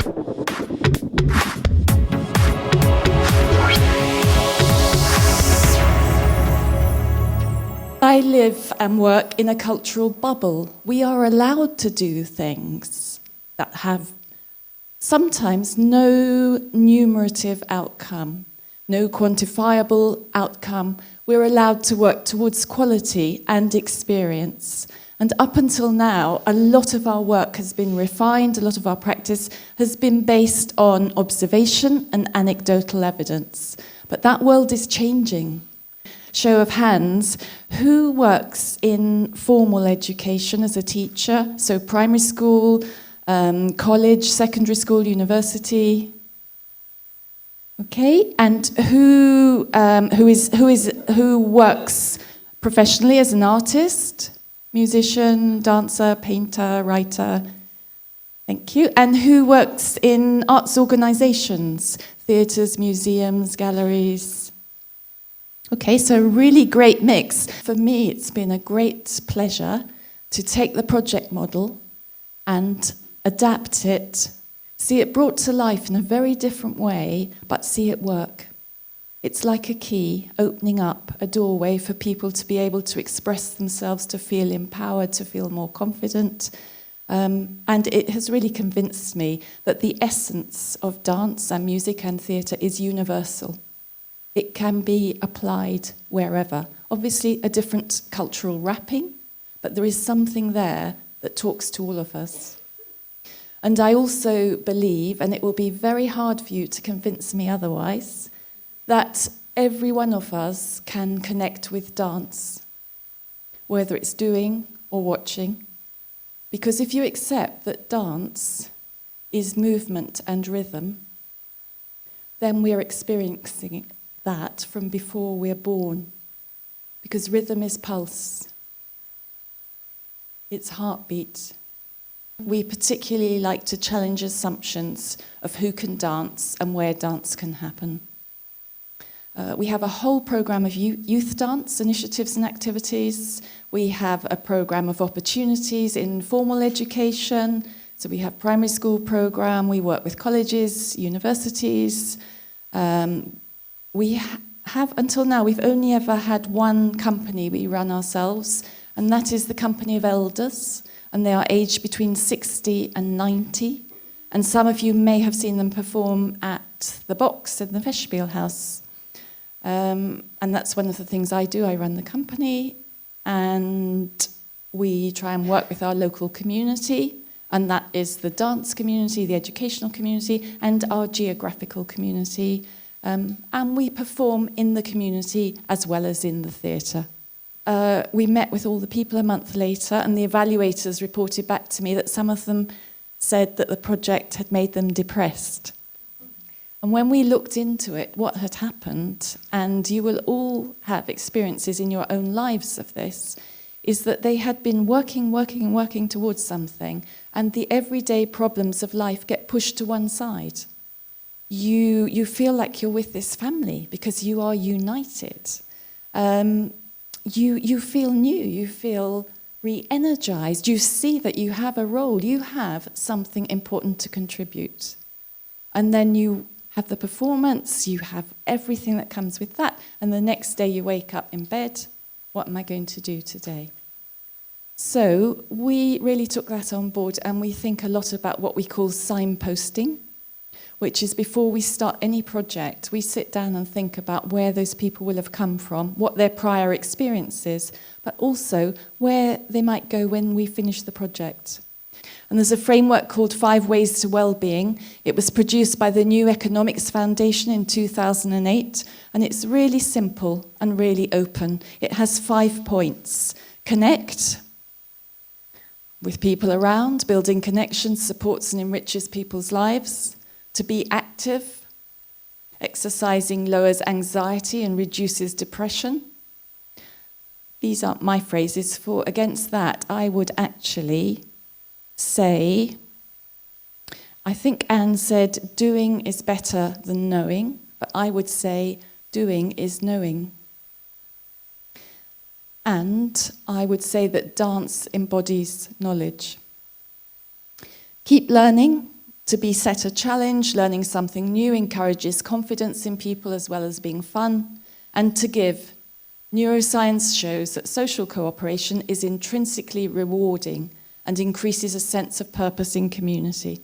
I live and work in a cultural bubble. We are allowed to do things that have sometimes no numerative outcome, no quantifiable outcome. We're allowed to work towards quality and experience. And up until now, a lot of our work has been refined, a lot of our practice has been based on observation and anecdotal evidence. But that world is changing. Show of hands, who works in formal education as a teacher? So primary school, college, secondary school, university. Okay, and who works professionally as an artist? Musician, dancer, painter, writer. Thank you. And who works in arts organisations? Theatres, museums, galleries. Okay, so a really great mix. For me, it's been a great pleasure to take the project model and adapt it, see it brought to life in a very different way, but see it work. It's like a key opening up a doorway for people to be able to express themselves, to feel empowered, to feel more confident. And it has really convinced me that the essence of dance and music and theatre is universal. It can be applied wherever. Obviously, a different cultural wrapping, but there is something there that talks to all of us. And I also believe, and it will be very hard for you to convince me otherwise, that every one of us can connect with dance, whether it's doing or watching. Because if you accept that dance is movement and rhythm, then we're experiencing that from before we're born. Because rhythm is pulse. It's heartbeat. We particularly like to challenge assumptions of who can dance and where dance can happen. We have a whole programme of youth dance initiatives and activities. We have a programme of opportunities in formal education. So we have primary school programme, we work with colleges, universities. We have, until now, we've only ever had one company we run ourselves, and that is the Company of Elders, and they are aged between 60 and 90. And some of you may have seen them perform at the Box in the Festspielhaus. And that's one of the things I do. I run the company, and we try and work with our local community, and that is the dance community, the educational community, and our geographical community. And we perform in the community as well as in the theatre. We met with all the people a month later, and the evaluators reported back to me that some of them said that the project had made them depressed. And when we looked into it, what had happened, and you will all have experiences in your own lives of this, is that they had been working towards something, and the everyday problems of life get pushed to one side. You feel like you're with this family because you are united. You feel new, you feel re-energized, you see that you have a role, you have something important to contribute. And then you have the performance, you have everything that comes with that, and the next day you wake up in bed, what am I going to do today? So we really took that on board, and we think a lot about what we call signposting, which is before we start any project, we sit down and think about where those people will have come from, what their prior experience is, but also where they might go when we finish the project. And there's a framework called 5 Ways to Wellbeing. It was produced by the New Economics Foundation in 2008, and it's really simple and really open. It has 5 points. Connect with people around, building connections, supports and enriches people's lives. To be active, exercising lowers anxiety and reduces depression. These aren't my phrases. For against that, I would actually say, I think Anne said doing is better than knowing, but I would say doing is knowing. And I would say that dance embodies knowledge. Keep learning. To be set a challenge, learning something new encourages confidence in people as well as being fun. And to give. Neuroscience shows that social cooperation is intrinsically rewarding and increases a sense of purpose in community.